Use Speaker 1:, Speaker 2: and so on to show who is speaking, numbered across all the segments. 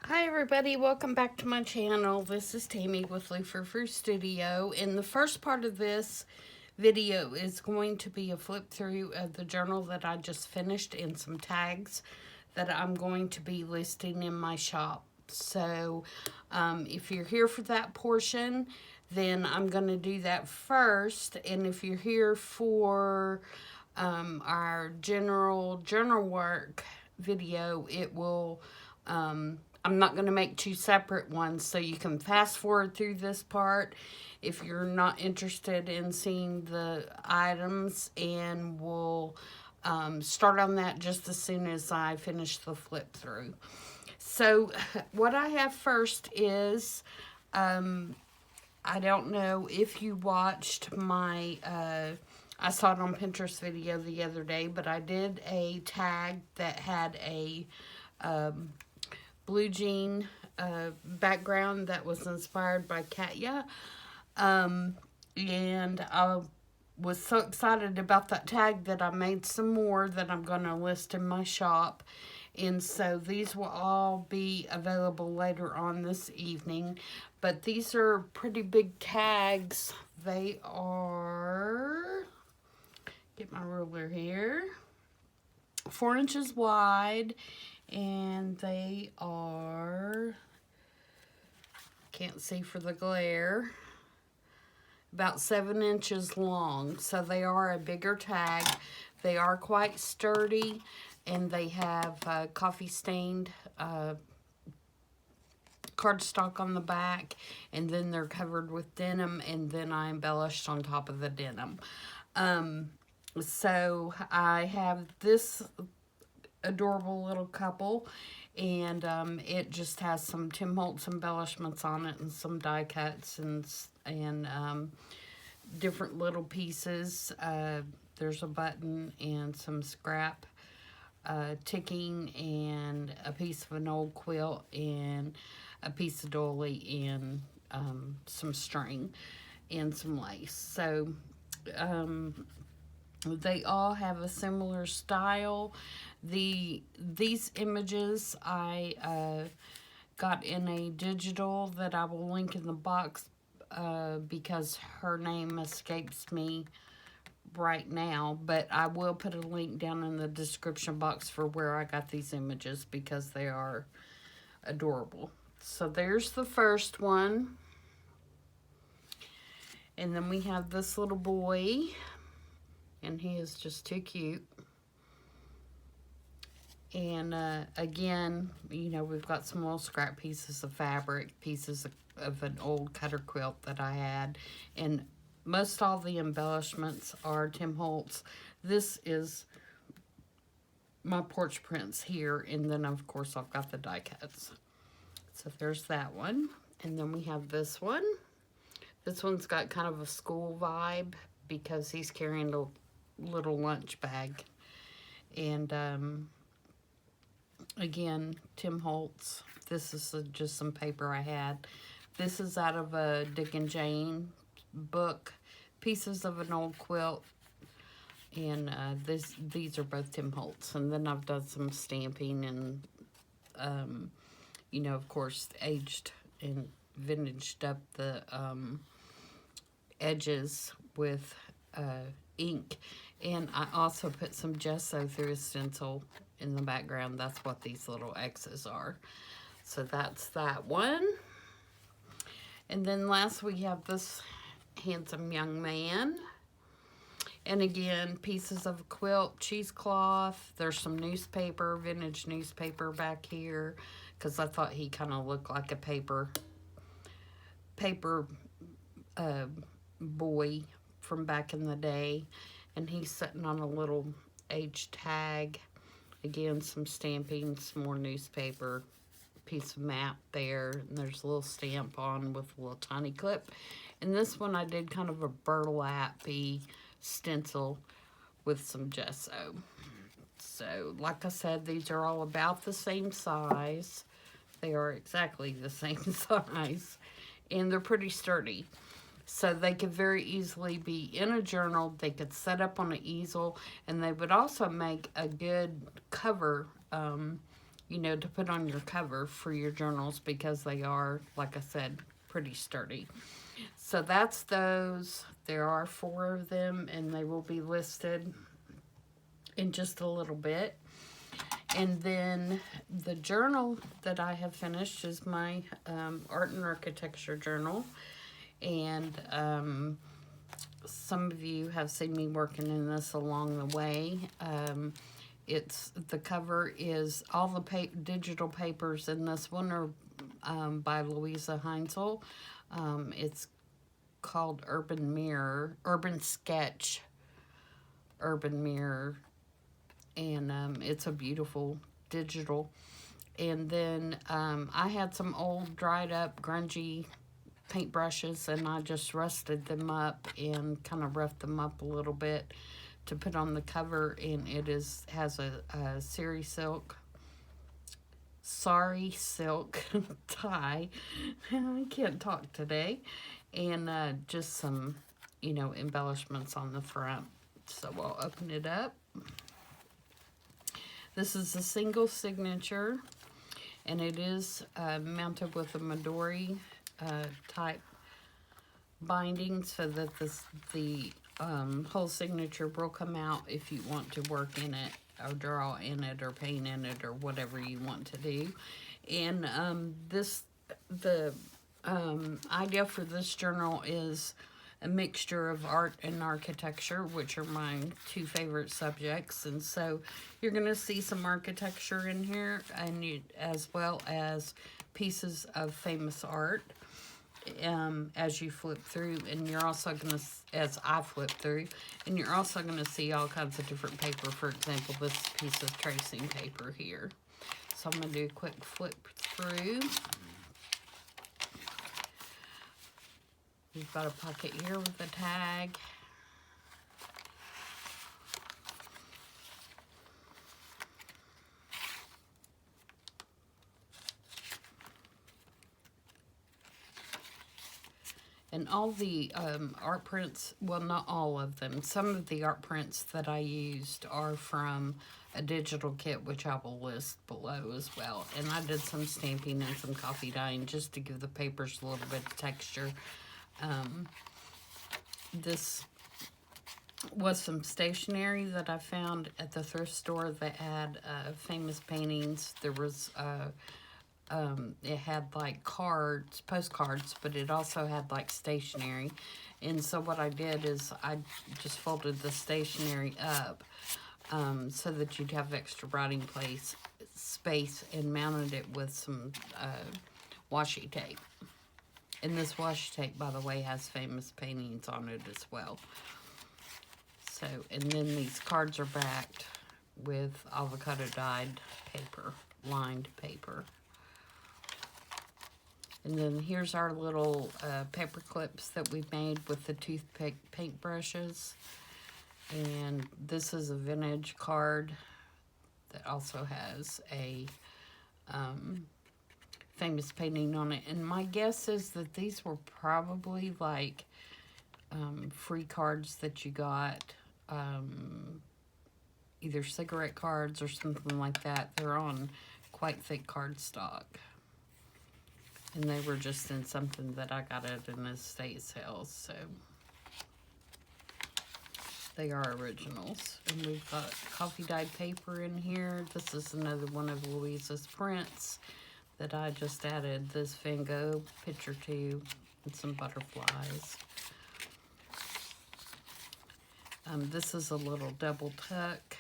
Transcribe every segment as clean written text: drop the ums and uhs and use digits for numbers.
Speaker 1: Hi everybody, welcome back to my channel. This is Tammy with Frou-frou Studio. And the first part of this video is going to be a flip through of the journal that I just finished and some tags that I'm going to be listing in my shop. So if you're here for that portion, then I'm going to do that first. And if you're here for our general journal work video, it will I'm not going to make two separate ones, so you can fast forward through this part if you're not interested in seeing the items, and we'll start on that just as soon as I finish the flip through. So what I have first is, I don't know if you watched my, I saw it on Pinterest video the other day, but I did a tag that had a blue jean background that was inspired by Katya. And I was so excited about that tag that I made some more that I'm going to list in my shop. And so these will all be available later on this evening. But these are pretty big tags. They are, get my ruler here, 4 inches wide. And they are, can't see for the glare, about 7 inches long. So they are a bigger tag. They are quite sturdy, and they have coffee stained cardstock on the back, and then they're covered with denim, and then I embellished on top of the denim. So I have this adorable little couple, and it just has some Tim Holtz embellishments on it and some die cuts and different little pieces. There's a button and some scrap ticking and a piece of an old quilt and a piece of doily and some string and some lace. So they all have a similar style. These images I got in a digital that I will link in the box because her name escapes me right now, but I will put a link down in the description box for where I got these images because they are adorable. So there's the first one. And then we have this little boy, and he is just too cute. And again, you know, we've got some little scrap pieces of fabric, pieces of an old cutter quilt that I had. And most all the embellishments are Tim Holtz. This is my porch prints here. And then, of course, I've got the die cuts. So there's that one. And then we have this one. This one's got kind of a school vibe because he's carrying a little lunch bag. And again, Tim Holtz. This is just some paper I had. This is out of a Dick and Jane book. Pieces of an old quilt. And these are both Tim Holtz. And then I've done some stamping and, you know, of course, aged and vintaged up the edges with ink. And I also put some gesso through a stencil in the background. That's what these little X's are. So that's that one. And then last we have this handsome young man. And again, pieces of a quilt, cheesecloth. There's some newspaper, vintage newspaper back here, because I thought he kind of looked like a paper boy from back in the day. And he's sitting on a little age tag. Again, some stamping, some more newspaper, piece of map there. And there's a little stamp on with a little tiny clip. And this one I did kind of a burlap-y stencil with some gesso. So, like I said, these are all about the same size. They are exactly the same size. And they're pretty sturdy. So they could very easily be in a journal. They could set up on an easel. And they would also make a good cover you know, to put on your cover for your journals, because they are, like I said, pretty sturdy. So that's those. There are 4 of them, and they will be listed in just a little bit. And then the journal that I have finished is my art and architecture journal. And some of you have seen me working in this along the way. The cover is all the digital papers in this one are by Louisa Heinzel. It's called Urban Sketch, Urban Mirror, and it's a beautiful digital. And then I had some old dried up grungy paintbrushes, and I just rusted them up and kind of roughed them up a little bit to put on the cover. And it has a sari silk tie. I can't talk today. And just some, you know, embellishments on the front. So I'll open it up. This is a single signature, and it is mounted with a Midori type binding, so that the whole signature will come out if you want to work in it or draw in it or paint in it or whatever you want to do. And the idea for this journal is a mixture of art and architecture, which are my 2 favorite subjects. And so you're going to see some architecture in here, and as well as pieces of famous art as you flip through. And you're also going to, as I flip through, and you're also going to see all kinds of different paper. For example, this piece of tracing paper here. So I'm going to do a quick flip through. We've got a pocket here with a tag. And all the art prints, well, not all of them, some of the art prints that I used are from a digital kit, which I will list below as well. And I did some stamping and some coffee dyeing just to give the papers a little bit of texture. This was some stationery that I found at the thrift store that had famous paintings. There was it had like postcards, but it also had like stationery. And so what I did is I just folded the stationery up so that you'd have extra writing space, and mounted it with some washi tape. And this washi tape, by the way, has famous paintings on it as well. So, and then these cards are backed with avocado dyed paper, lined paper. And then here's our little paper clips that we made with the toothpick paintbrushes. And this is a vintage card that also has a famous painting on it. And my guess is that these were probably like free cards that you got, either cigarette cards or something like that. They're on quite thick cardstock. And they were just in something that I got at an estate sale, so they are originals. And we've got coffee dyed paper in here. This is another one of Louisa's prints that I just added this Van Gogh picture to, and some butterflies. This is a little double tuck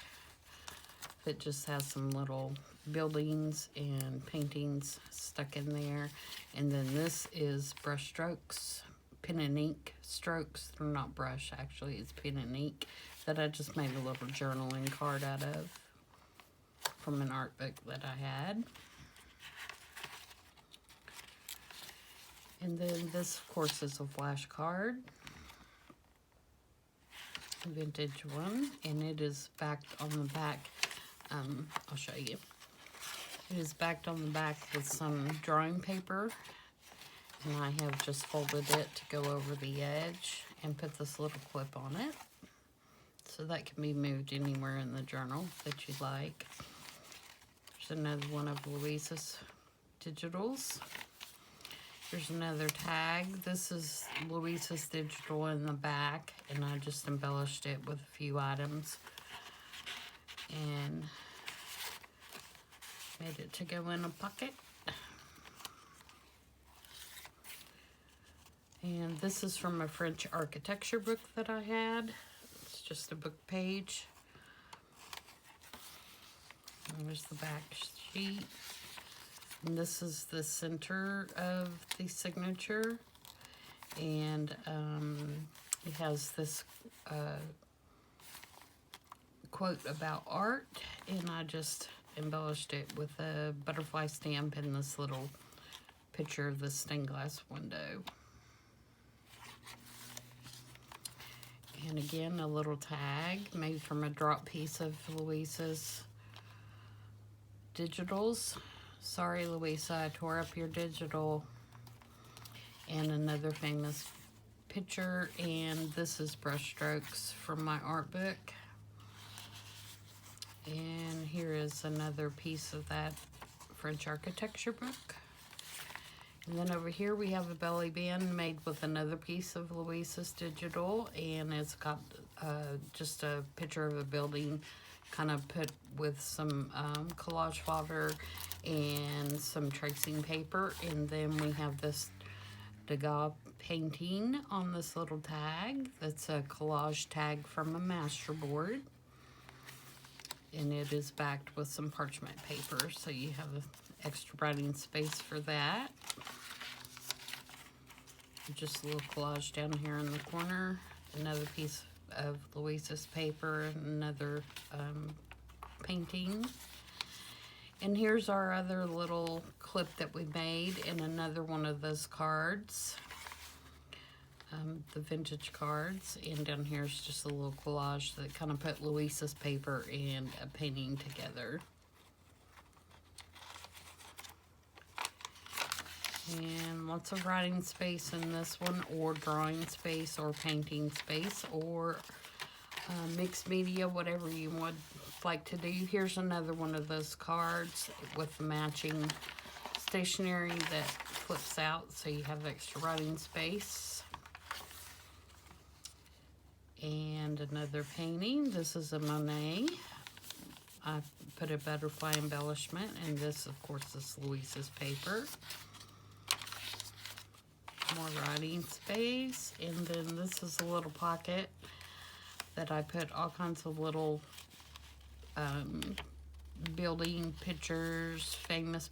Speaker 1: that just has some little buildings and paintings stuck in there. And then this is brush strokes, pen and ink strokes. They're not brush, actually, it's pen and ink that I just made a little journaling card out of from an art book that I had. And then this, of course, is a flash card, a vintage one, and it is backed on the back. I'll show you. It is backed on the back with some drawing paper, and I have just folded it to go over the edge and put this little clip on it, so that can be moved anywhere in the journal that you like. Here's another one of Louisa's digitals. Here's another tag. This is Louisa's digital in the back, and I just embellished it with a few items and made it to go in a pocket. And this is from a French architecture book that I had. It's just a book page. And there's the back sheet. And this is the center of the signature. And it has this quote about art. And I just embellished it with a butterfly stamp and this little picture of the stained glass window. And again, a little tag made from a drop piece of Louisa's digitals. Sorry, Louisa, I tore up your digital. And another famous picture. And this is brushstrokes from my art book. And here is another piece of that French architecture book. And then over here we have a belly band made with another piece of Louisa's digital, and it's got just a picture of a building kind of put with some collage fodder and some tracing paper. And then we have this Degas painting on this little tag. That's a collage tag from a masterboard. And it is backed with some parchment paper, so you have extra writing space for that. Just a little collage down here in the corner. Another piece of Louisa's paper, and another painting. And here's our other little clip that we made, and another one of those cards. The vintage cards. And down here is just a little collage that kind of put Louisa's paper and a painting together. And lots of writing space in this one, or drawing space, or painting space, or mixed media, whatever you would like to do. Here's another one of those cards with matching stationery that flips out, so you have extra writing space. And another painting. This is a Monet. I put a butterfly embellishment, and this, of course, is Louisa's paper. More writing space. And then this is a little pocket that I put all kinds of little building pictures, famous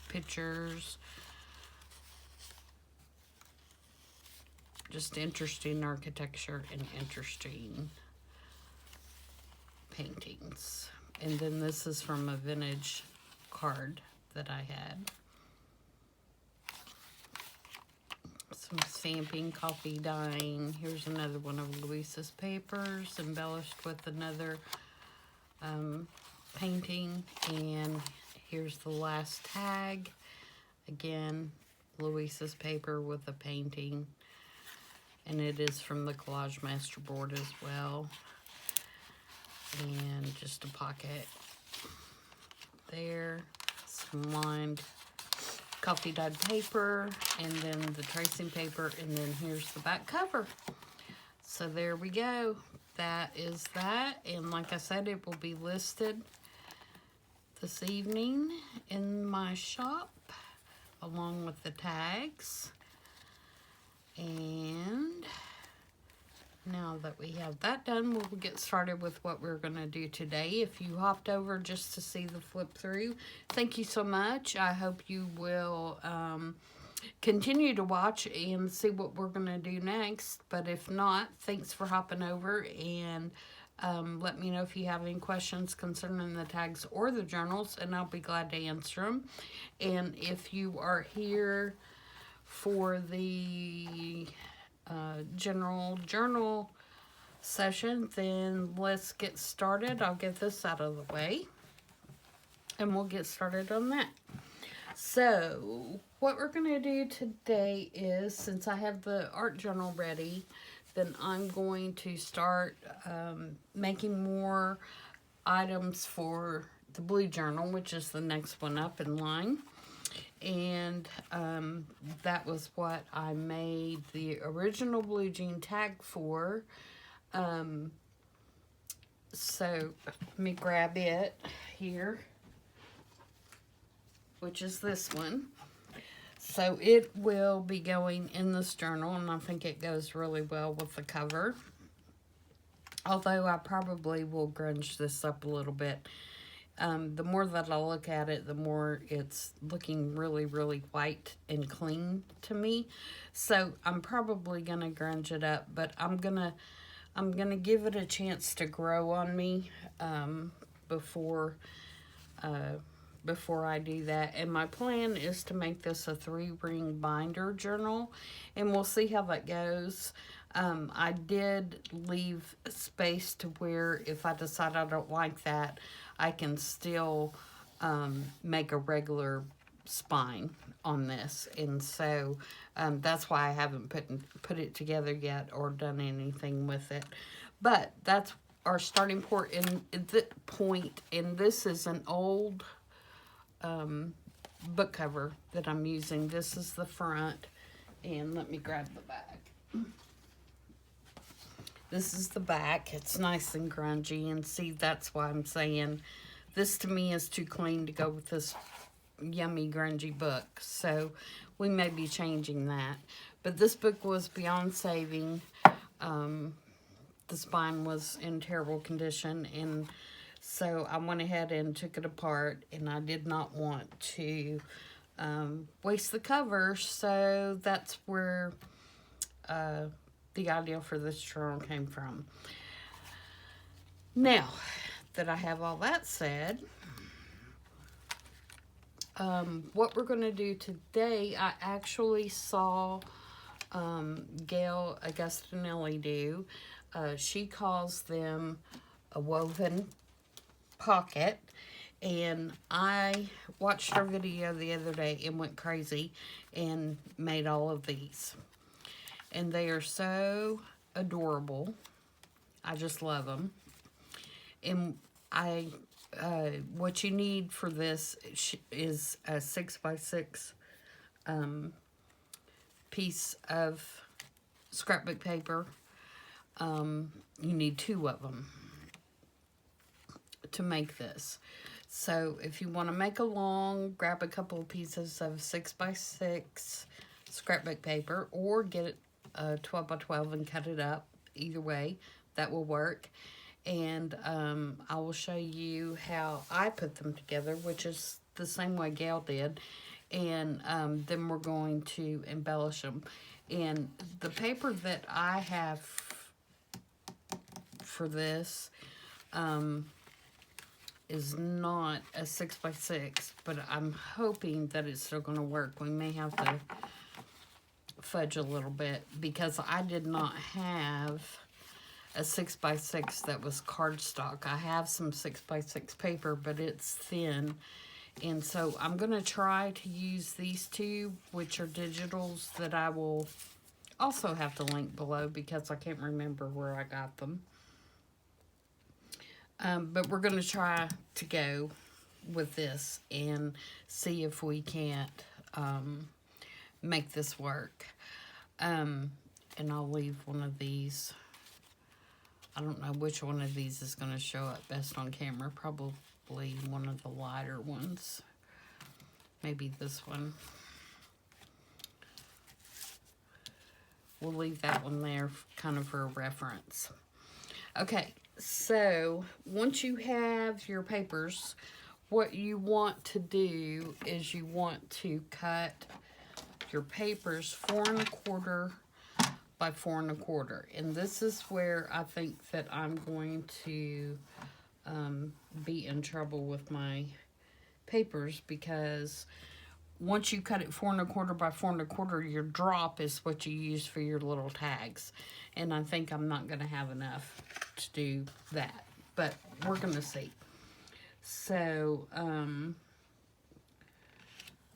Speaker 1: pictures, just interesting architecture and interesting paintings. And then this is from a vintage card that I had. Some stamping, coffee dyeing. Here's another one of Louisa's papers, embellished with another painting. And here's the last tag. Again, Louisa's paper with a painting. And it is from the Collage Masterboard as well. And just a pocket there. Some lined coffee dyed paper, and then the tracing paper, and then here's the back cover. So there we go. That is that. And like I said, it will be listed this evening in my shop along with the tags. And now that we have that done, we'll get started with what we're going to do today. If you hopped over just to see the flip through, thank you so much. I hope you will continue to watch and see what we're going to do next. But if not, thanks for hopping over, and let me know if you have any questions concerning the tags or the journals, and I'll be glad to answer them. And if you are here for the general journal session, then let's get started. I'll get this out of the way and we'll get started on that. So what we're going to do today is, since I have the art journal ready, then I'm going to start making more items for the blue journal, which is the next one up in line. And that was what I made the original blue jean tag for. So let me grab it here, which is this one. So it will be going in this journal, and I think it goes really well with the cover. Although I probably will grunge this up a little bit. The more that I look at it, the more it's looking really, really white and clean to me. So I'm probably gonna grunge it up, but I'm gonna give it a chance to grow on me before I do that. And my plan is to make this a 3-ring binder journal, and we'll see how that goes. I did leave space to where if I decide I don't like that, I can still make a regular spine on this. And so that's why I haven't put it together yet or done anything with it. But that's our starting point. And this is an old book cover that I'm using. This is the front, and let me grab the back. This is the back. It's nice and grungy, and see, that's why I'm saying this to me is too clean to go with this yummy grungy book. So we may be changing that. But this book was beyond saving. The spine was in terrible condition, and so I went ahead and took it apart, and I did not want to waste the cover, so that's where the idea for this journal came from. Now that I have all that said, what we're going to do today, I actually saw Gayle Augustinelli do. She calls them a woven pocket, and I watched her video the other day and went crazy and made all of these. And they are so adorable. I just love them. And what you need for this is a 6x6 piece of scrapbook paper. You need 2 of them to make this. So if you want to make a long, grab a couple of pieces of 6x6 scrapbook paper, or get it 12x12 and cut it up. Either way, that will work. And I will show you how I put them together, which is the same way Gayle did. And then we're going to embellish them. And the paper that I have for this is not a 6x6, but I'm hoping that it's still going to work. We may have to fudge a little bit, because I did not have a 6x6 that was cardstock. I have some 6x6 paper, but it's thin, and so I'm going to try to use these 2, which are digitals, that I will also have to link below because I can't remember where I got them. But we're going to try to go with this and see if we can't make this work. And I'll leave one of these. I don't know which one of these is going to show up best on camera. Probably one of the lighter ones. Maybe this one. We'll leave that one there kind of for a reference. Okay, so once you have your papers, what you want to do is you want to cut your papers 4 1/4 by 4 1/4. And this is where I think that I'm going to be in trouble with my papers, because once you cut it 4 1/4 by 4 1/4, your drop is what you use for your little tags. And I think I'm not going to have enough to do that, but we're going to see. So,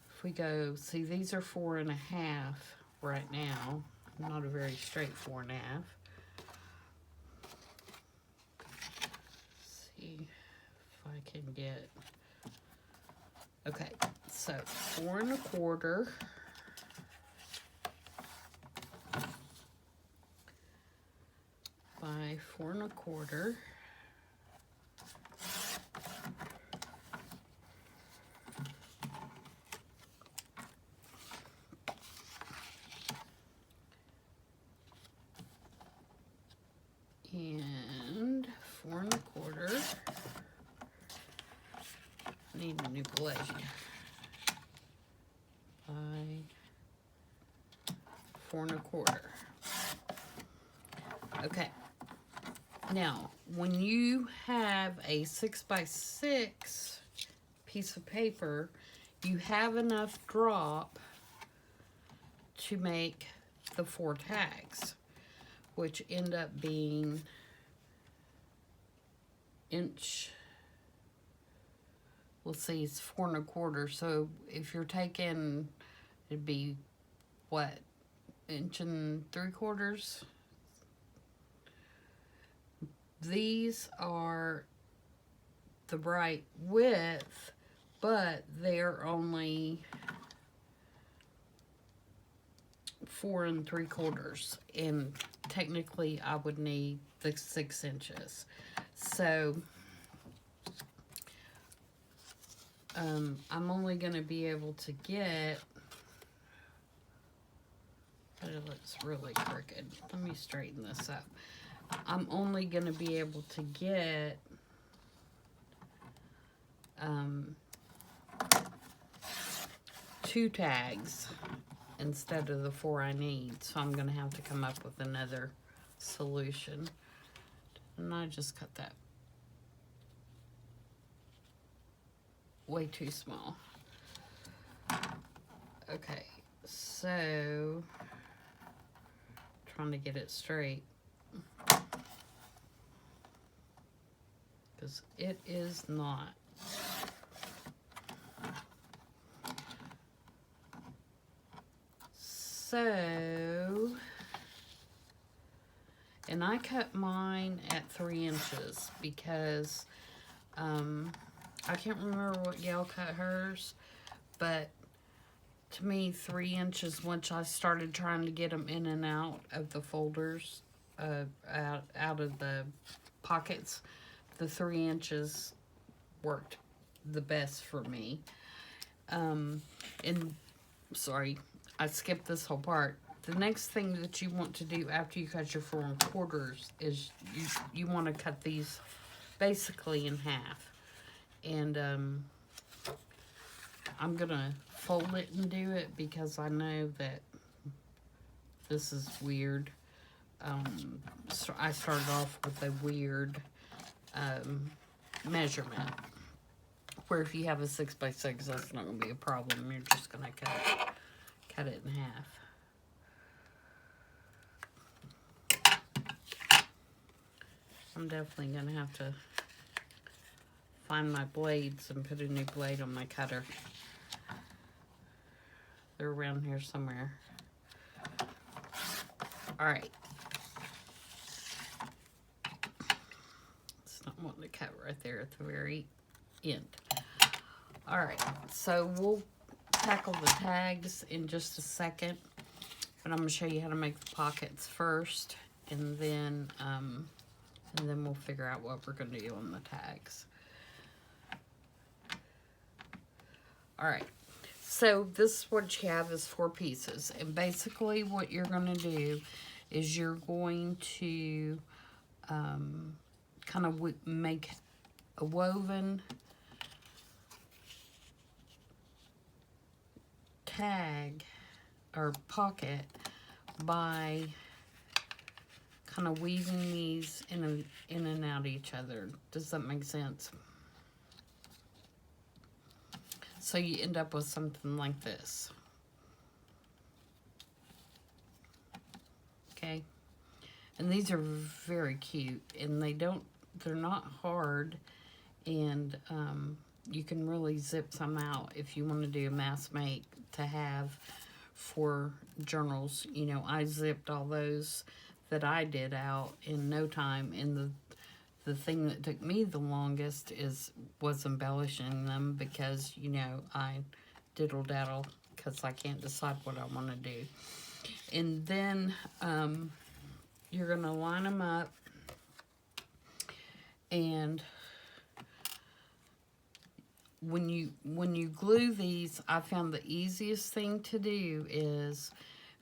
Speaker 1: if we go, see, these are 4 1/2 right now. Not a very straight 4 1/2. See if I can get. Okay, so 4 1/4 by 4 1/4. And 4 1/4. Need a new blade. By 4 1/4. Okay. Now, when you have a 6 by 6 piece of paper, you have enough drop to make the 4 tags, which end up being inch. Let's see, it's 4 1/4. So if you're taking, it'd be what, 1 3/4. These are the right width, but they're only 4 3/4, and technically I would need the 6 inches. So I'm only going to be able to get, but it looks really crooked. Let me straighten this up. I'm only going to be able to get 2 tags instead of the 4 I need. So I'm going to have to come up with another solution. And I just cut that way too small. Okay, so trying to get it straight, because it is not. So, and I cut mine at 3 inches because I can't remember what Gayle cut hers, but to me, 3 inches, once I started trying to get them in and out of the folders, out of the pockets, the 3 inches worked the best for me. And sorry, I skipped this whole part. The next thing that you want to do after you cut your 4 1/4 is you want to cut these basically in half. And I'm gonna fold it and do it because I know that this is weird. So I started off with a weird measurement, where if you have a 6 by 6, that's not gonna be a problem. You're just gonna cut it in half. I'm definitely gonna have to find my blades and put a new blade on my cutter. They're around here somewhere. Alright. It's not wanting to cut right there at the very end. Alright, so we'll tackle the tags in just a second. But I'm going to show you how to make the pockets first. And then we'll figure out what we're going to do on the tags. Alright, so this is what you have is 4 pieces. And basically what you're going to do is you're going to kind of make a woven tag or pocket by kind of weaving these in and out of each other. Does that make sense? So you end up with something like this. Okay? And these are very cute, and they're not hard, and you can really zip some out if you want to do a mass make to have for journals. You know, I zipped all those that I did out in no time, and the thing that took me the longest was embellishing them, because, you know, I diddle-daddle because I can't decide what I want to do. And then you're going to line them up, and when you glue these, I found the easiest thing to do is,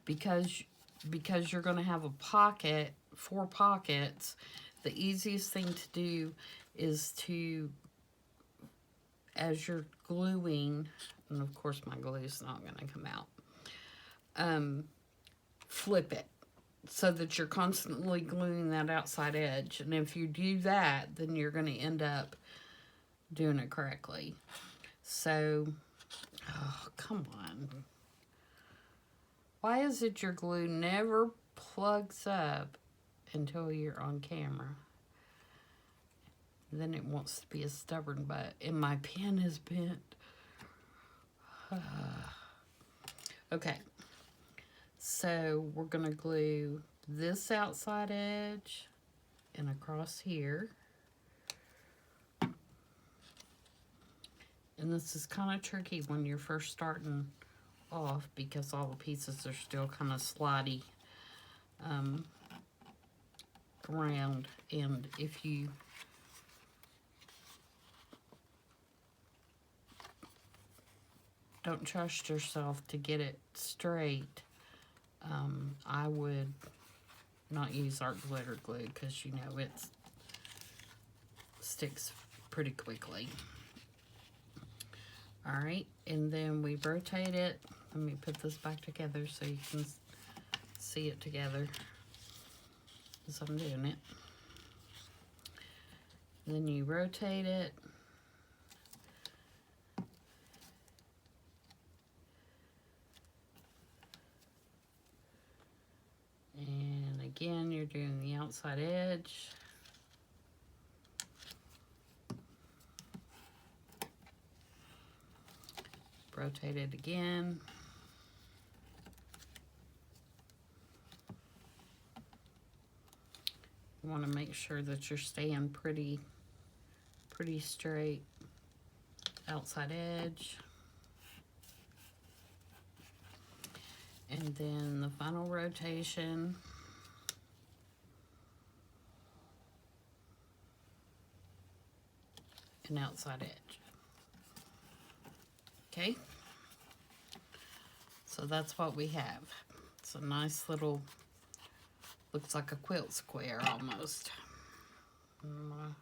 Speaker 1: because you're going to have a pocket, 4 pockets, the easiest thing to do is to, as you're gluing, and of course my glue is not going to come out, flip it so that you're constantly gluing that outside edge. And if you do that, then you're going to end up doing it correctly. So, oh, come on. Why is it your glue never plugs up until you're on camera? Then it wants to be a stubborn butt, and my pen is bent. Okay, so we're going to glue this outside edge and across here. And this is kind of tricky when you're first starting off, because all the pieces are still kind of slidey around. And if you don't trust yourself to get it straight, I would not use art glitter glue, because, you know, it sticks pretty quickly. Alright, and then we rotate it. Let me put this back together so you can see it together as I'm doing it. And then you rotate it. And again, you're doing the outside edge. Rotate it again. You want to make sure that you're staying pretty straight outside edge. And then the final rotation. And outside edge. Okay, so that's what we have. It's a nice little, looks like a quilt square almost. I'm gonna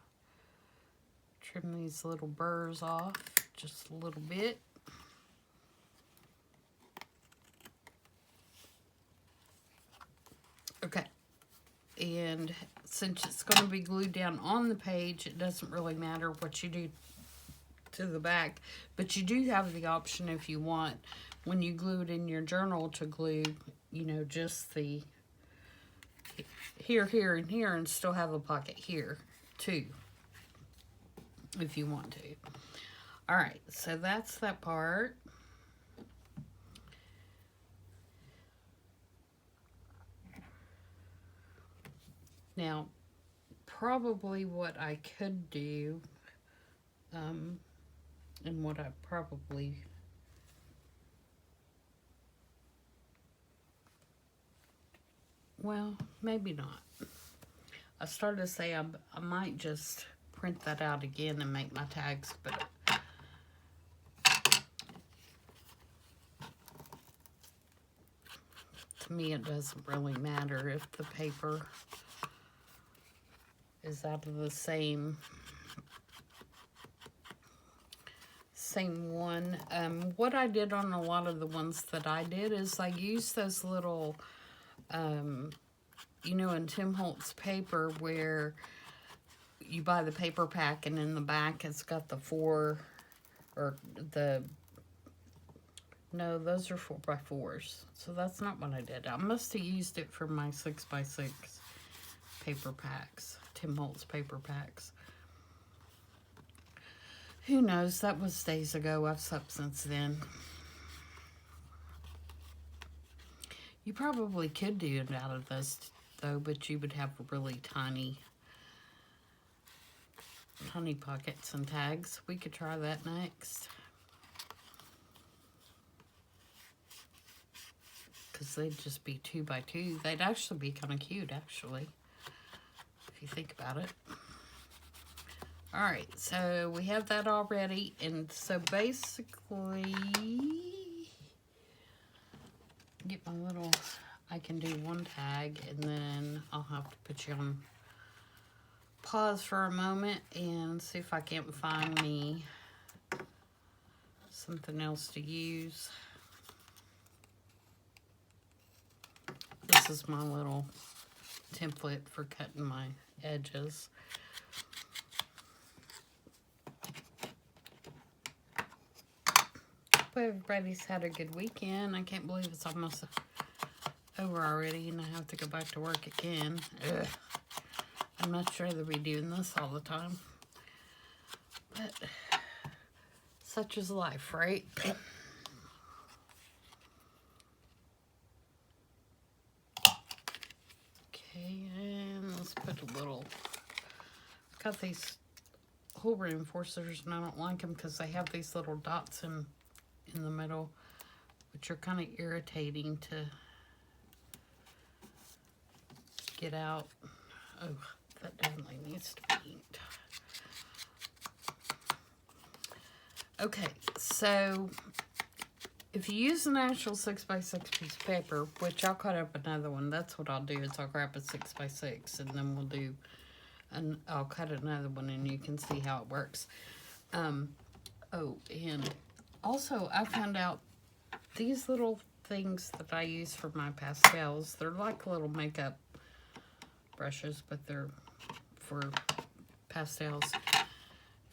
Speaker 1: trim these little burrs off just a little bit. Okay, and since it's going to be glued down on the page, it doesn't really matter what you do to the back, but you do have the option, if you want, when you glue it in your journal, to glue, you know, just the here, here, and here, and still have a pocket here too, if you want to. All right, so that's that part. Now, probably what I could do, and what I probably, well, maybe not. I started to say I might just print that out again and make my tags, but to me it doesn't really matter if the paper is out of the same one. What I did on a lot of the ones that I did is I used those little, you know, in Tim Holtz paper, where you buy the paper pack and in the back it's got the 4, or the, no, those are 4x4s. So that's not what I did. I must have used it for my 6x6 paper packs, Tim Holtz paper packs. Who knows? That was days ago. I've slept since then. You probably could do it out of this, though, but you would have a really tiny honey pockets and tags. We could try that next. Because they'd just be 2 by 2. They'd actually be kind of cute, actually, if you think about it. Alright, so we have that all ready. And so basically, get my little, I can do one tag, and then I'll have to put you on pause for a moment and see if I can't find me something else to use. This is my little template for cutting my edges. Hope everybody's had a good weekend. I can't believe it's almost over already and I have to go back to work again. Ugh. I'd much rather be doing this all the time. But such is life, right? And let's put a little, I've got these hole reinforcers and I don't like them because they have these little dots in the middle, which are kind of irritating to get out. Oh, that definitely needs to be inked. Okay, so if you use an actual 6x6 piece of paper, which I'll cut up another one, that's what I'll do, is I'll grab a 6x6 and then we'll do, and I'll cut another one and you can see how it works. Oh, and also I found out these little things that I use for my pastels, they're like little makeup brushes, but they're for pastels.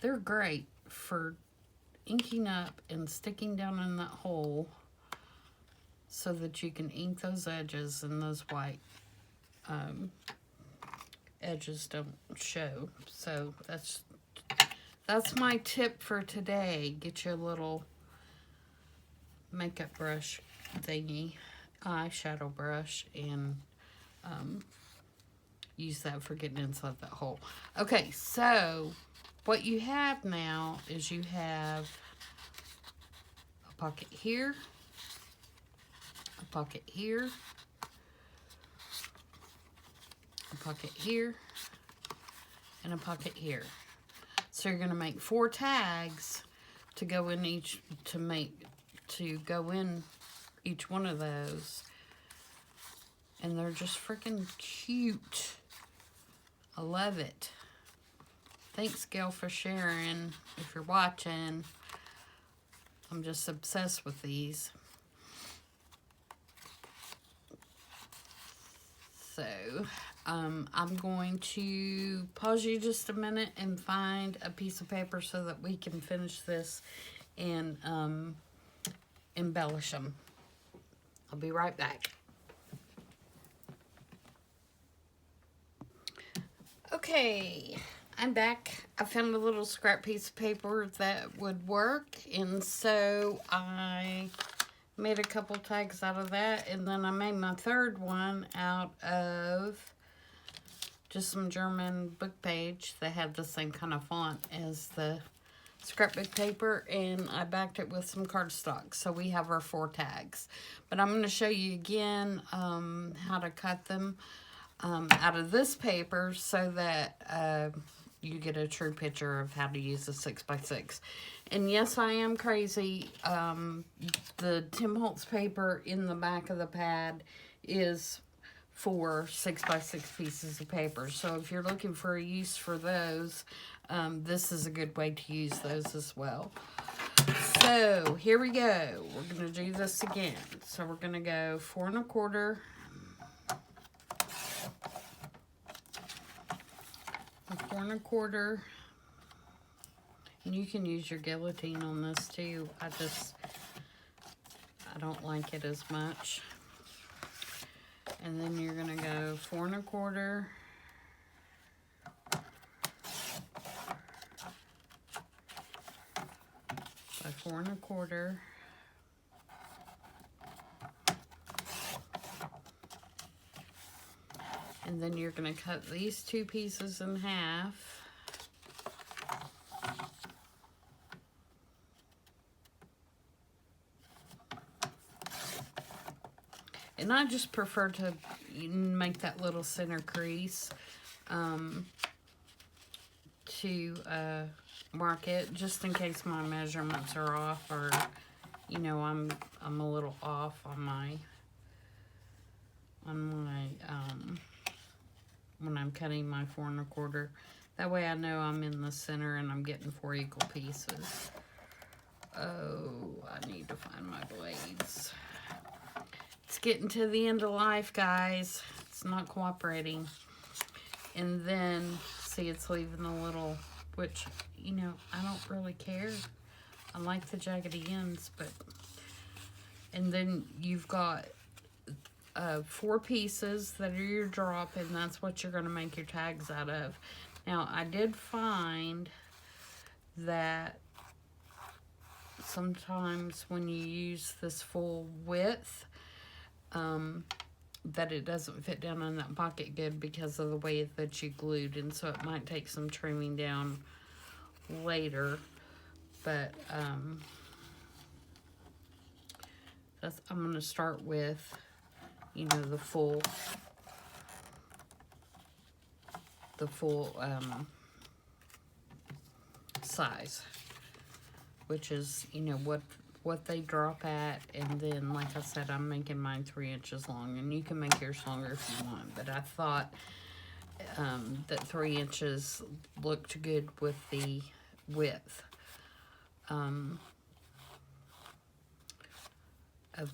Speaker 1: They're great for inking up and sticking down in that hole so that you can ink those edges and those white edges don't show. So that's my tip for today. Get you a little makeup brush thingy, eyeshadow brush, and use that for getting inside that hole. Okay, so what you have now is you have a pocket here, a pocket here, a pocket here, and a pocket here. So you're going to make 4 tags to go in each, to go in each one of those. And they're just freaking cute. I love it. Thanks, Gayle, for sharing. If you're watching, I'm just obsessed with these. So, I'm going to pause you just a minute and find a piece of paper so that we can finish this and embellish them. I'll be right back. Okay, I'm back. I found a little scrap piece of paper that would work, and so I made a couple tags out of that, and then I made my third one out of just some German book page that had the same kind of font as the scrapbook paper, and I backed it with some cardstock. So we have our 4 tags. But I'm going to show you again how to cut them out of this paper so that you get a true picture of how to use a 6x6. And yes, I am crazy. The Tim Holtz paper in the back of the pad is for 6x6 pieces of paper. So if you're looking for a use for those, this is a good way to use those as well. So here we go. We're going to do this again. So we're going to go 4 1/4. 4 1/4, and you can use your guillotine on this too. I don't like it as much. And then you're gonna go 4 1/4, by 4 1/4, and then you're going to cut these 2 pieces in half, And I just prefer to make that little center crease to mark it, just in case my measurements are off, or you know, I'm a little off on my when I'm cutting my 4 1/4. That way I know I'm in the center and I'm getting 4 equal pieces. Oh, I need to find my blades. It's getting to the end of life, guys. It's not cooperating. And then, see, it's leaving a little, which, you know, I don't really care. I like the jaggedy ends, but... And then you've got 4 pieces that are your drop, and that's what you're going to make your tags out of. Now, I did find that sometimes when you use this full width, that it doesn't fit down in that pocket good because of the way that you glued, and so it might take some trimming down later. But I'm going to start with, you know, the full size, which is, you know, what they drop at. And then, like I said, I'm making mine 3 inches long, and you can make yours longer if you want, but I thought that 3 inches looked good with the width of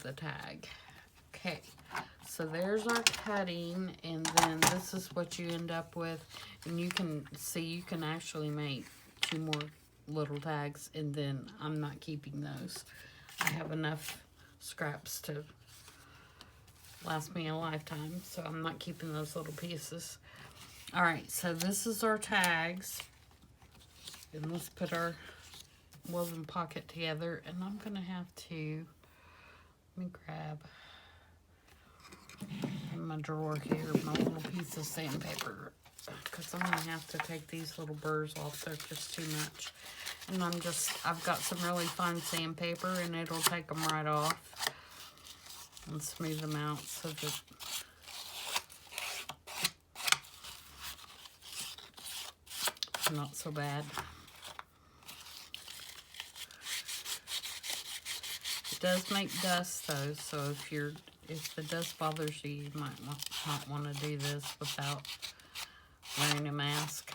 Speaker 1: the tag. Okay, so there's our cutting, and then this is what you end up with. And you can see, you can actually make 2 more little tags, and then I'm not keeping those. I have enough scraps to last me a lifetime, so I'm not keeping those little pieces. All right, so this is our tags, and let's put our woven pocket together. And I'm gonna have to, let me grab in my drawer here my little piece of sandpaper, because I'm gonna have to take these little burrs off. They're just too much. And I've got some really fine sandpaper, and it'll take them right off and smooth them out so that it's not so bad. It does make dust though, so if the dust bothers you, you might not want to do this without wearing a mask.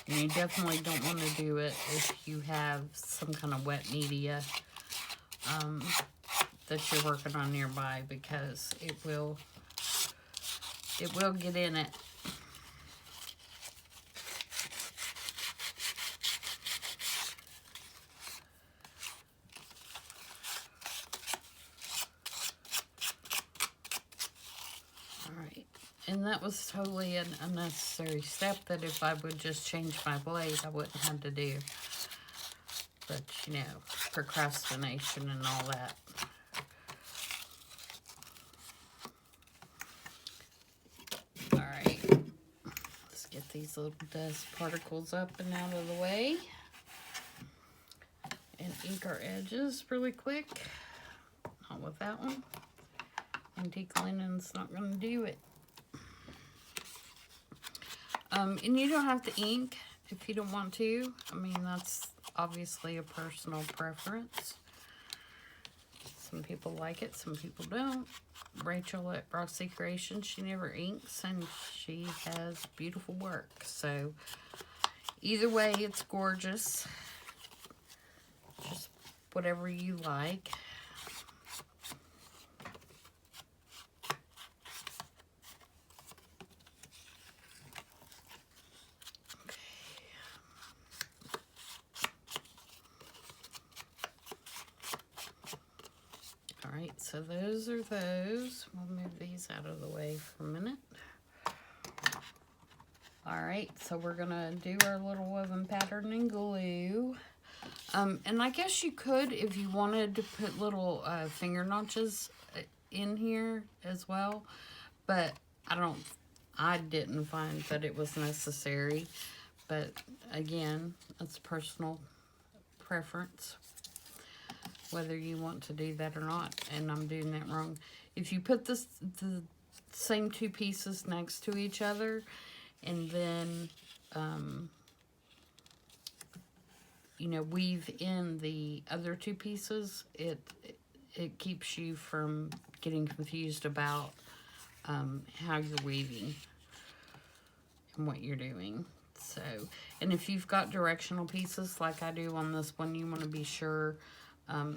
Speaker 1: And you definitely don't want to do it if you have some kind of wet media that you're working on nearby, because it will get in it. And that was totally an unnecessary step that if I would just change my blade, I wouldn't have to do. But, you know, procrastination and all that. Alright. Let's get these little dust particles up and out of the way. And ink our edges really quick. Not with that one. Antique linen's not going to do it. And you don't have to ink if you don't want to. I mean, that's obviously a personal preference. Some people like it, some people don't. Rachel at Roxy Creations, she never inks, and she has beautiful work. So, either way, it's gorgeous. Just whatever you like. Alright, so those are those. We'll move these out of the way for a minute. Alright, so we're going to do our little woven pattern in glue. And I guess you could, if you wanted, to put little finger notches in here as well. But I didn't find that it was necessary. But again, that's personal preference. whether you want to do that or not, and I'm doing that wrong. If you put the same two pieces next to each other, and then, you know, weave in the other two pieces, it keeps you from getting confused about how you're weaving and what you're doing. So, and if you've got directional pieces like I do on this one, you want to be sure,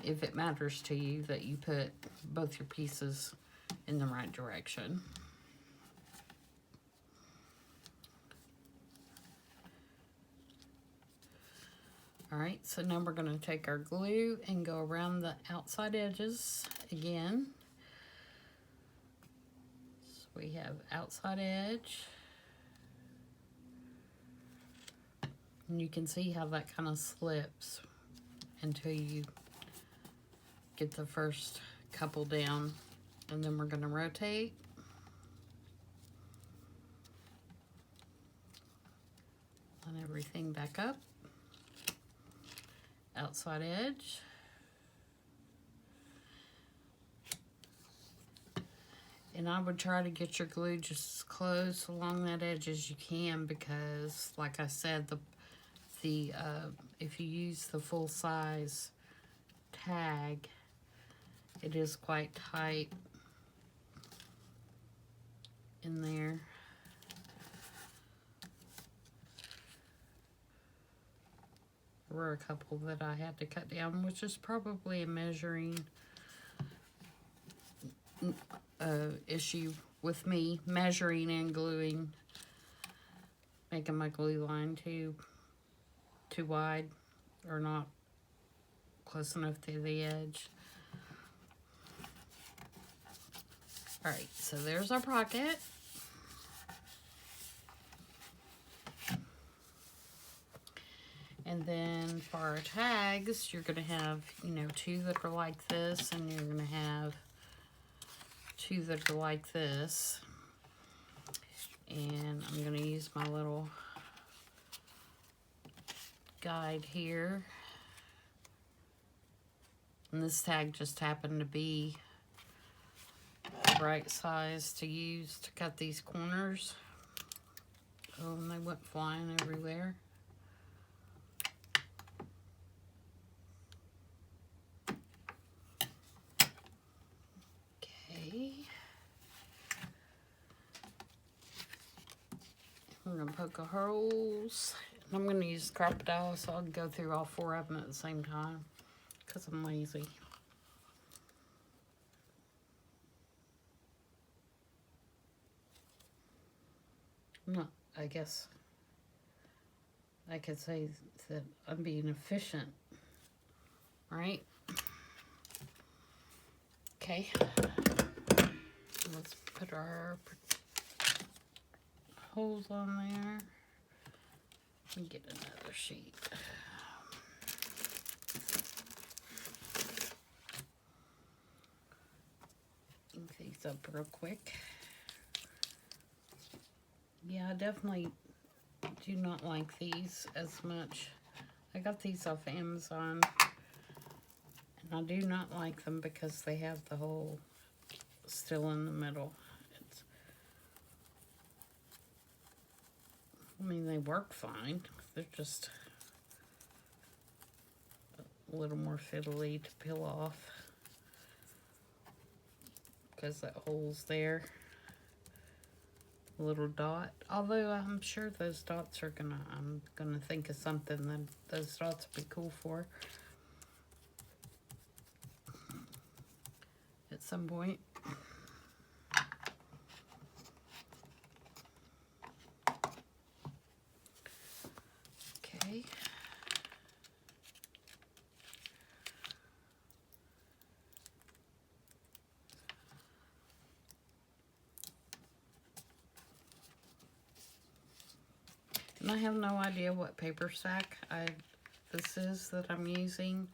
Speaker 1: if it matters to you, that you put both your pieces in the right direction. Alright, so now we're going to take our glue and go around the outside edges again. So we have outside edge. And you can see how that kind of slips until you get the first couple down. And then we're going to rotate. Line everything back up. Outside edge. And I would try to get your glue just as close along that edge as you can, because like I said, if you use the full size tag, it is quite tight in there. There were a couple that I had to cut down, which is probably a measuring issue with me, measuring and gluing, making my glue line too wide or not close enough to the edge. Alright, so there's our pocket. And then for our tags, you're going to have, you know, two that are like this, and you're going to have two that are like this. And I'm going to use my little guide here. And this tag just happened to be the right size to use to cut these corners. Oh, and they went flying everywhere. We're going to poke a holes. I'm going to use crocodile so I'll go through all four of them at the same time, because I'm lazy. No, I guess I could say that I'm being efficient, right? Okay. Let's put our holes on there and get another sheet. Ink these up real quick. Yeah, I definitely do not like these as much. I got these off Amazon, and I do not like them because they have the hole still in the middle. I mean, they work fine. They're just a little more fiddly to peel off because that hole's there. A little dot. Although I'm sure those dots are I'm gonna think of something that those dots would be cool for at some point. Okay. And I have no idea what paper stack this is that I'm using,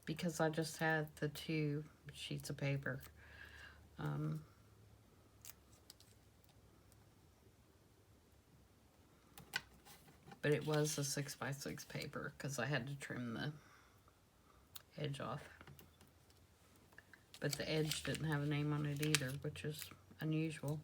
Speaker 1: because I just had the 2 sheets of paper. But it was a 6x6 paper because I had to trim the edge off. but the edge didn't have a name on it either, which is unusual.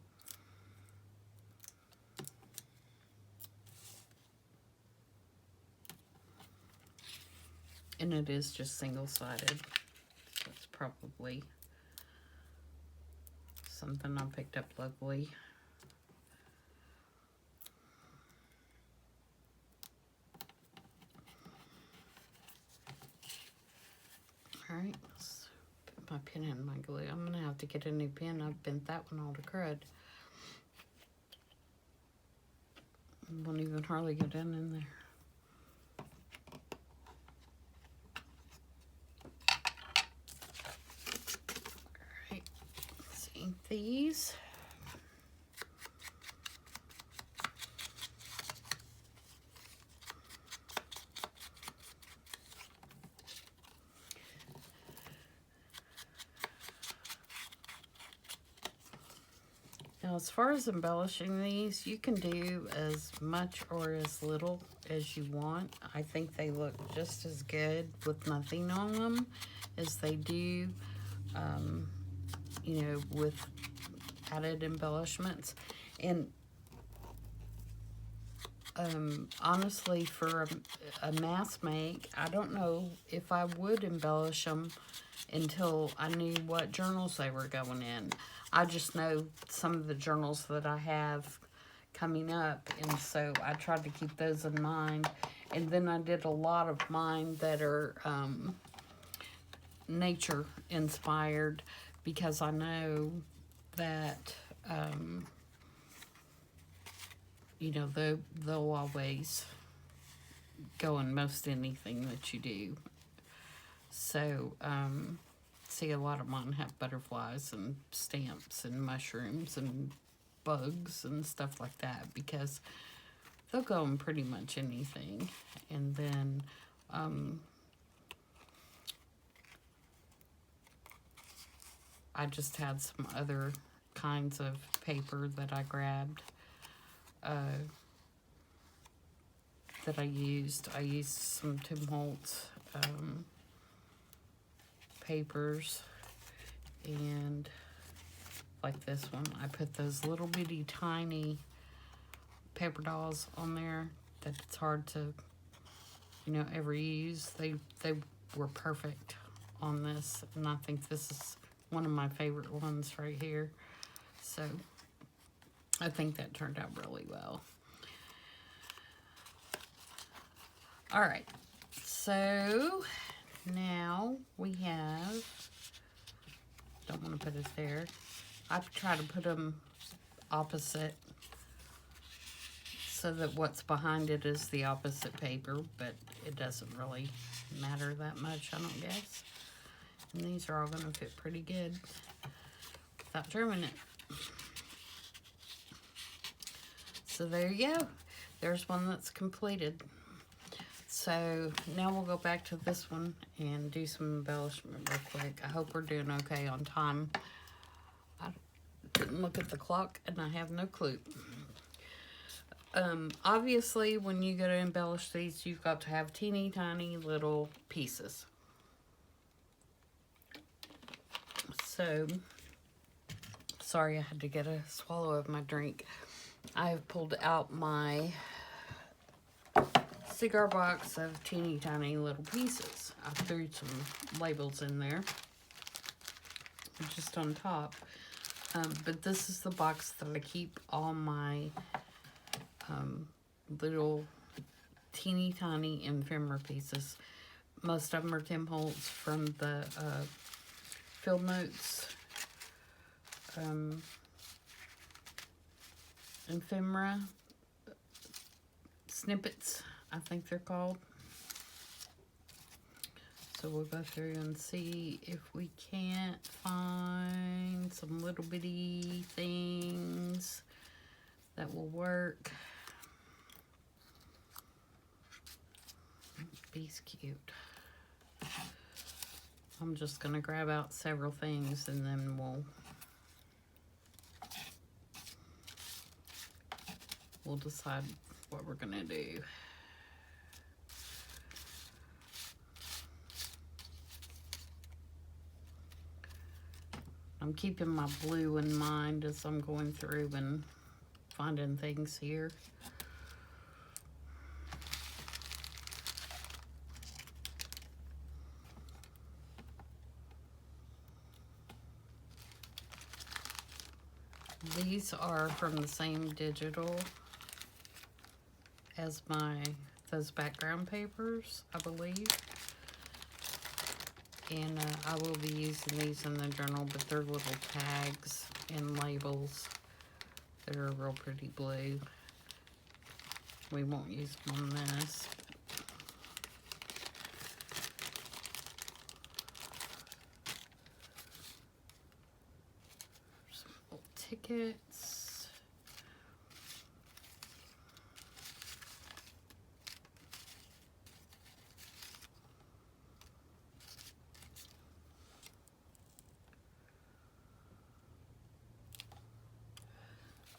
Speaker 1: And it is just single-sided, so it's probably something I picked up locally. Alright, let's put my pen in my glue. I'm going to have to get a new pen. I've bent that one all to crud. It won't even hardly go down in there. Alright, let's ink these. Now, as far as embellishing these, you can do as much or as little as you want. I think they look just as good with nothing on them as they do, you know, with added embellishments. And honestly, for a mass make, I don't know if I would embellish them until I knew what journals they were going in. I just know some of the journals that I have coming up, and so I tried to keep those in mind. And then I did a lot of mine that are nature inspired, because I know that you know, they'll always go in most anything that you do. So see, a lot of mine have butterflies and stamps and mushrooms and bugs and stuff like that, because they'll go in pretty much anything. And then I just had some other kinds of paper that I grabbed that I used. I used some Tim Holtz papers, and like this one, I put those little bitty tiny paper dolls on there that it's hard to, you know, ever use. They were perfect on this, and I think this is one of my favorite ones right here. So I think that turned out really well. All right, so now we have, don't want to put it there. I try to put them opposite so that what's behind it is the opposite paper, but it doesn't really matter that much, I don't guess. And these are all going to fit pretty good without trimming it. So there you go. There's one that's completed. So now we'll go back to this one and do some embellishment real quick. I hope we're doing okay on time. I didn't look at the clock and I have no clue. Obviously, when you go to embellish these, you've got to have teeny tiny little pieces. So, sorry, I had to get a swallow of my drink. I have pulled out my cigar box of teeny tiny little pieces. I threw some labels in there, just on top. But this is the box that I keep all my little teeny tiny ephemera pieces. Most of them are Tim Holtz from the Field Notes ephemera snippets, I think they're called. So we'll go through and see if we can't find some little bitty things that will work. He's cute. I'm just gonna grab out several things and then we'll decide what we're gonna do. I'm keeping my blue in mind as I'm going through and finding things here. These are from the same digital as those background papers, I believe. And I will be using these in the journal, but they're little tags and labels that are real pretty blue. We won't use them on this. Some little tickets.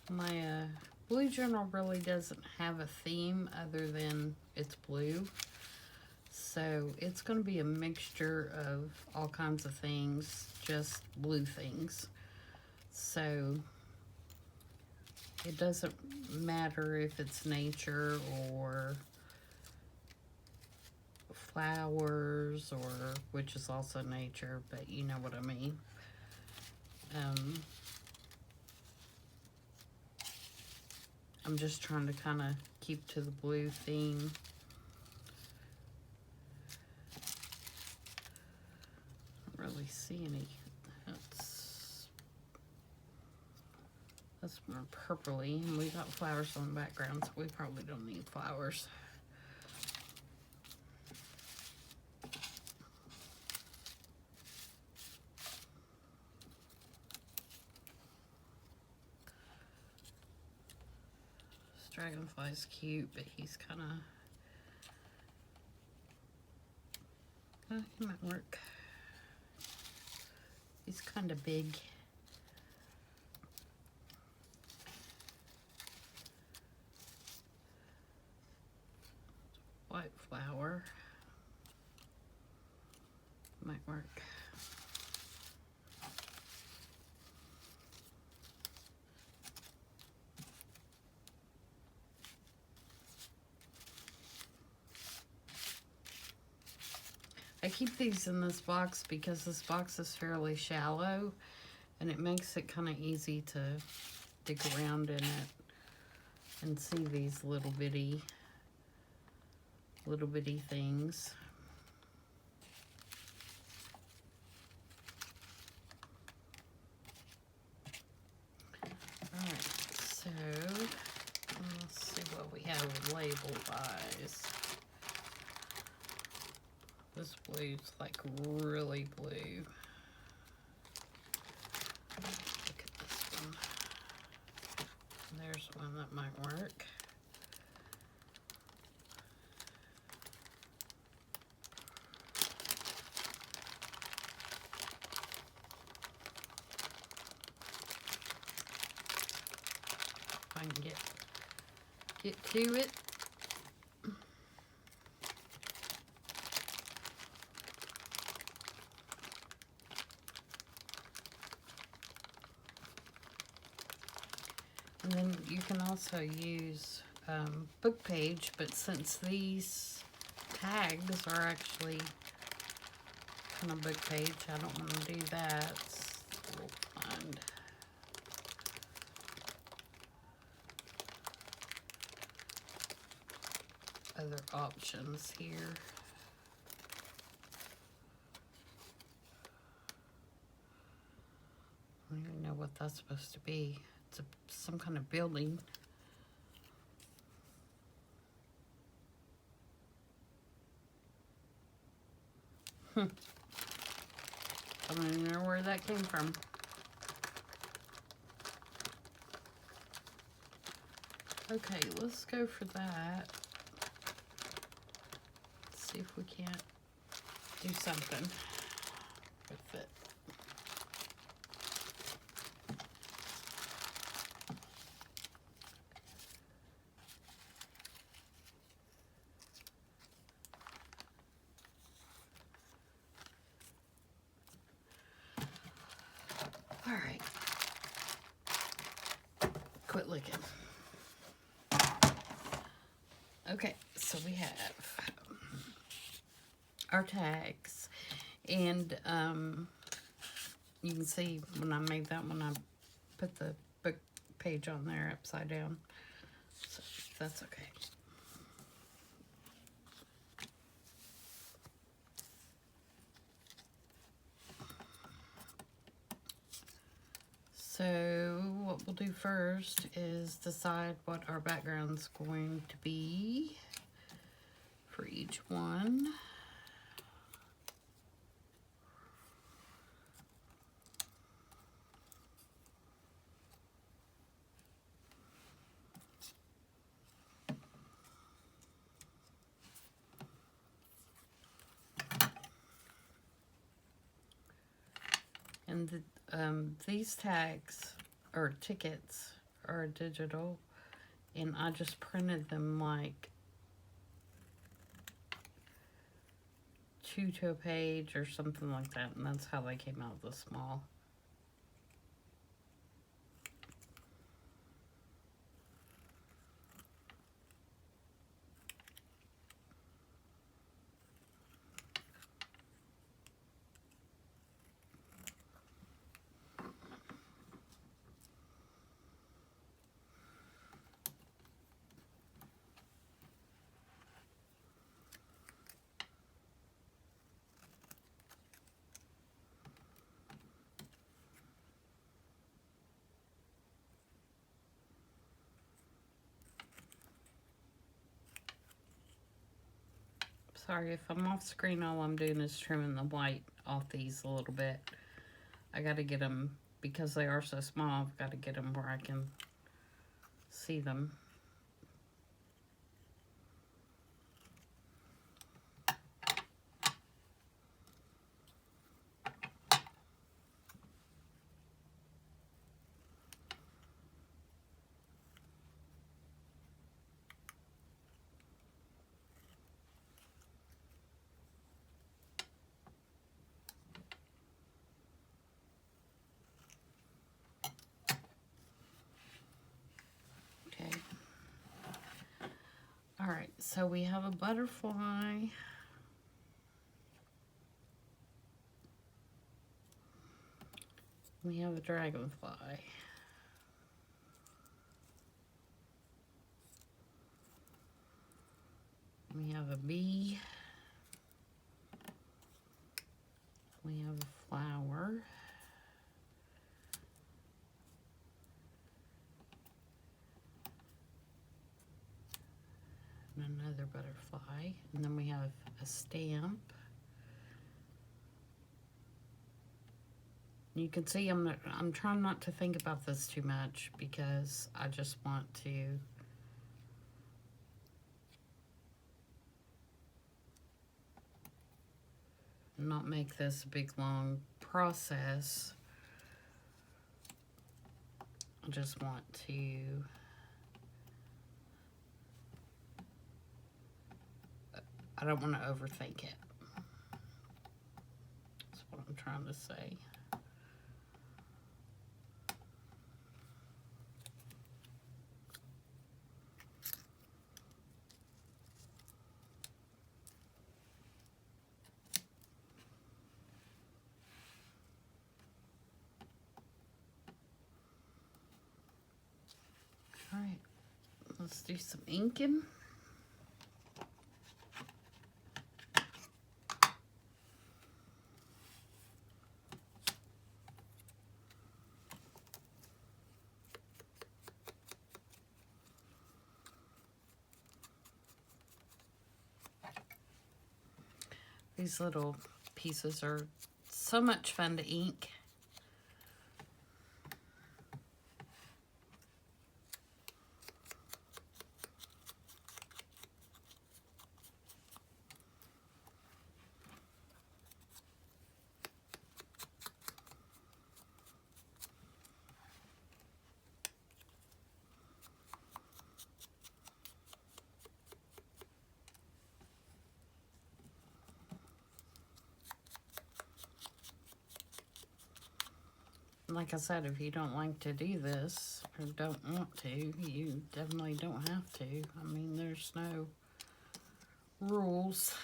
Speaker 1: My blue journal really doesn't have a theme other than it's blue. So it's going to be a mixture of all kinds of things, just blue things. So it doesn't matter if it's nature or flowers, or which is also nature, but you know what I mean. I'm just trying to kind of keep to the blue theme. Don't really see any. That's more purpley, and we got flowers on the background, so we probably don't need flowers. Dragonfly's cute, but he's kind of, he might work. He's kind of big. White flower might work. I keep these in this box because this box is fairly shallow, and it makes it kind of easy to dig around in it and see these little bitty things. All right, so let's see what we have label-wise. This blue's like really blue. Look at this one. There's one that might work. If I can get to it. And then you can also use book page, but since these tags are actually kind of book page, I don't want to do that. We'll find other options here. I don't even know what that's supposed to be. It's some kind of building. I don't even know where that came from. Okay, let's go for that. Let's see if we can't do something with it. right. Quit looking. Okay, so we have our tags, and you can see when I made that one, I put the book page on there upside down, so that's okay. So what we'll do first is decide what our background's going to be for each one. And these tags or tickets are digital, and I just printed them like 2 to a page or something like that, and that's how they came out this small. Sorry if I'm off screen, all I'm doing is trimming the white off these a little bit. I got to get them, because they are so small, I've got to get them where I can see them. Alright, so we have a butterfly. We have a dragonfly. We have a bee. We have a flower. And another butterfly. And then we have a stamp. You can see I'm trying not to think about this too much, because I just want to not make this a big long process. I just want to I don't want to overthink it. That's what I'm trying to say. All right, let's do some inking. These little pieces are so much fun to ink. like I said, if you don't like to do this or don't want to, you definitely don't have to. I mean, there's no rules.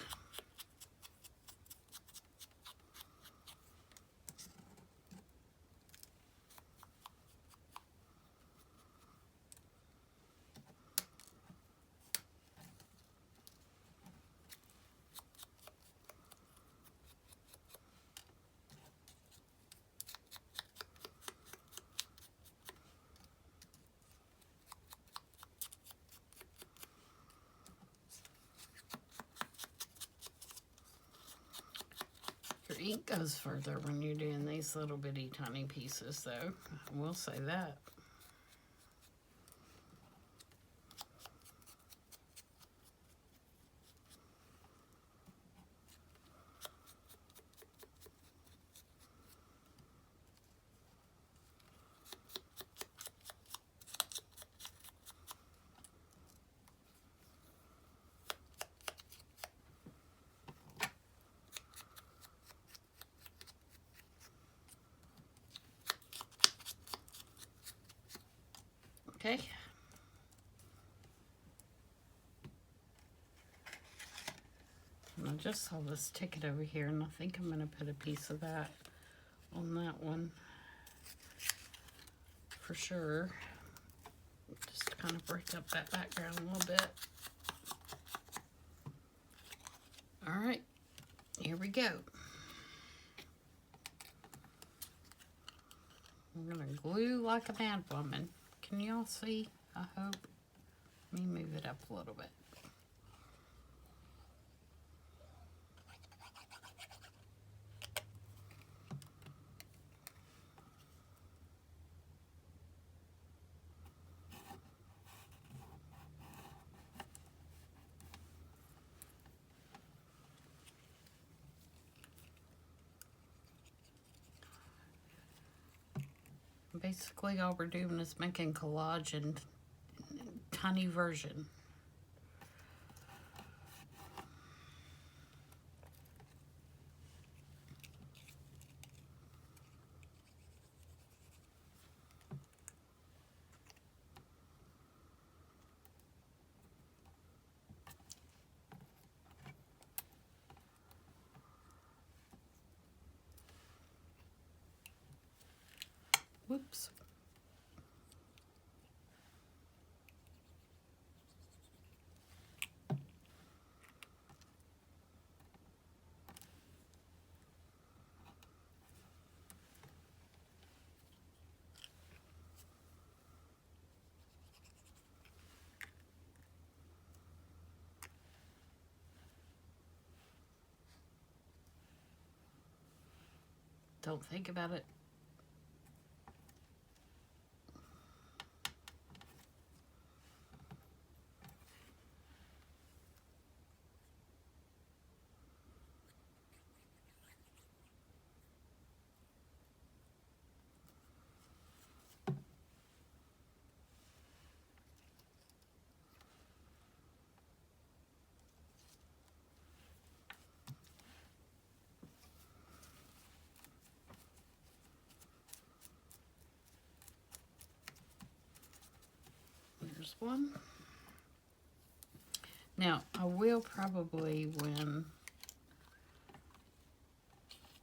Speaker 1: Your ink goes further when you're doing these little bitty tiny pieces, though. I will say that. Okay. And I just saw this ticket over here, and I think I'm going to put a piece of that on that one for sure. Just to kind of break up that background a little bit. All right, here we go. I'm going to glue like a mad woman. Can y'all see? I hope. Let me move it up a little bit. Basically, all we're doing is making collage in tiny version. Whoops. Don't think about it. There's one. Now, I will probably, when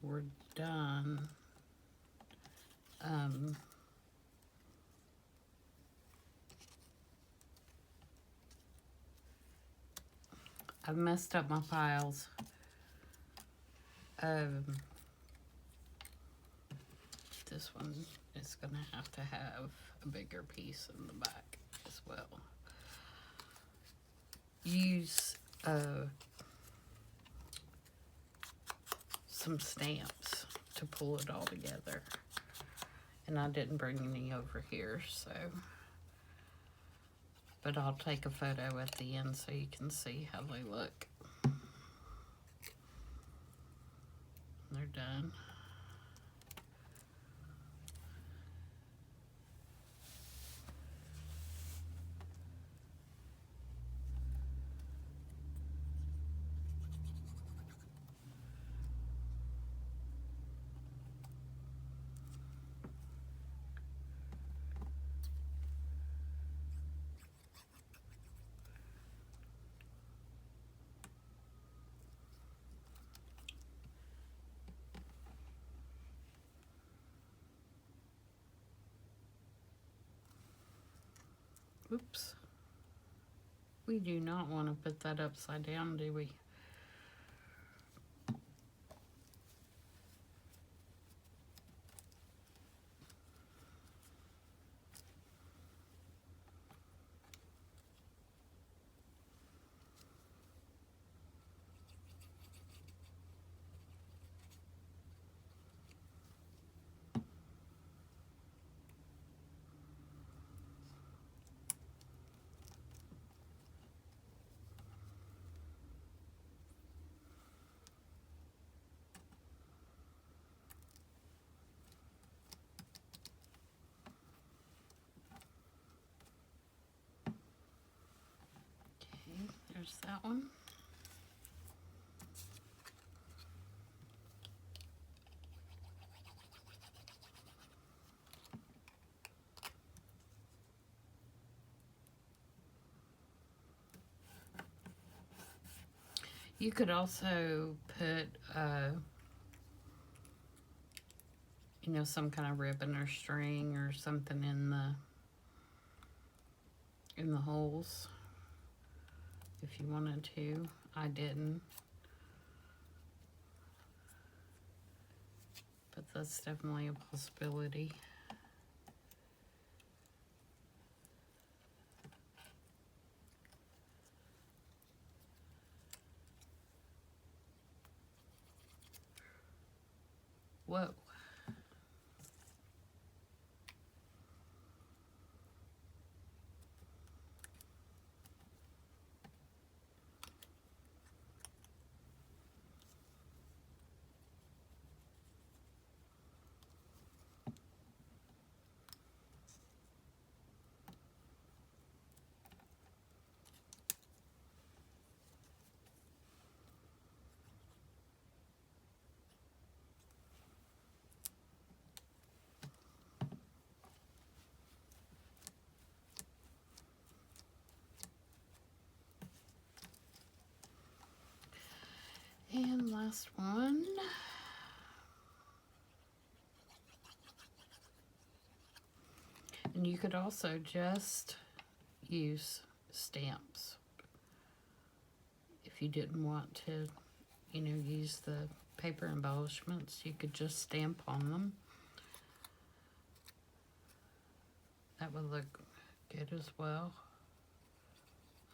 Speaker 1: we're done, I've messed up my files. This one is going to have a bigger piece in the back as well. Use some stamps to pull it all together. And I didn't bring any over here, so. But I'll take a photo at the end so you can see how they look. They're done. Oops. We do not want to put that upside down, do we? There's that one. You could also put, you know, some kind of ribbon or string or something in the holes if you wanted to. I didn't, but that's definitely a possibility. Whoa. And last one. And you could also just use stamps if you didn't want to, you know, use the paper embellishments. You could just stamp on them. That would look good as well,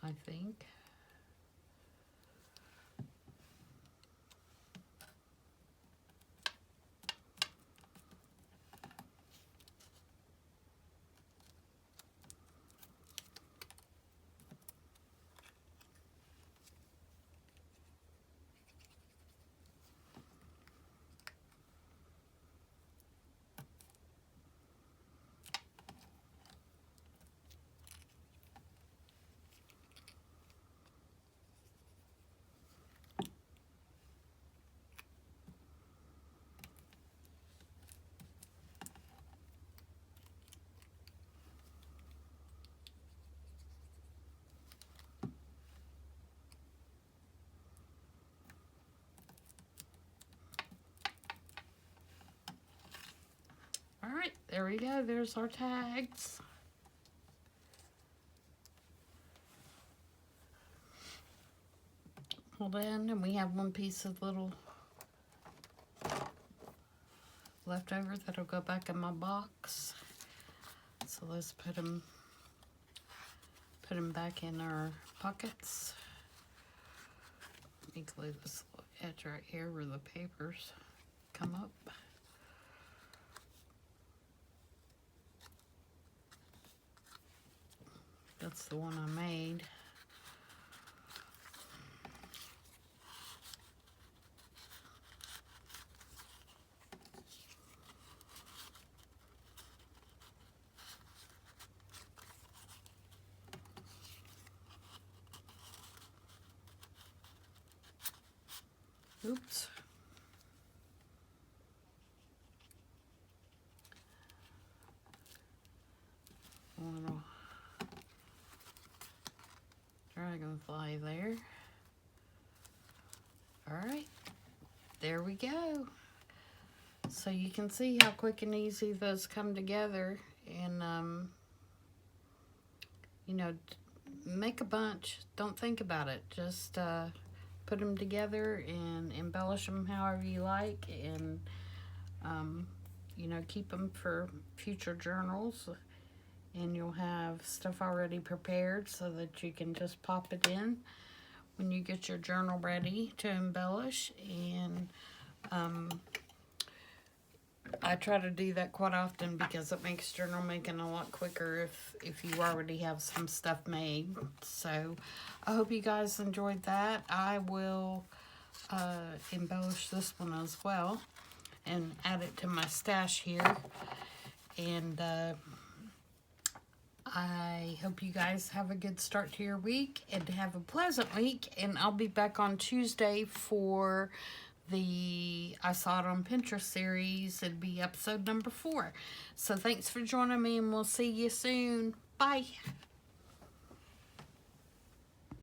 Speaker 1: I think. All right, there we go. There's our tags. Hold on, and we have one piece of little leftover that'll go back in my box. So let's put them back in our pockets. Let me glue this little edge right here where the papers come up. That's the one I made. Oops. A little dragonfly there. All right, there we go. So you can see how quick and easy those come together, and you know, make a bunch. Don't think about it. Just put them together and embellish them however you like, and you know, keep them for future journals, and you'll have stuff already prepared so that you can just pop it in when you get your journal ready to embellish. And I try to do that quite often because it makes journal making a lot quicker if you already have some stuff made. So I hope you guys enjoyed that. I will embellish this one as well and add it to my stash here. And I hope you guys have a good start to your week and have a pleasant week. And I'll be back on Tuesday for the I Saw It on Pinterest series. It'll be episode number 4. So thanks for joining me, and we'll see you soon. Bye.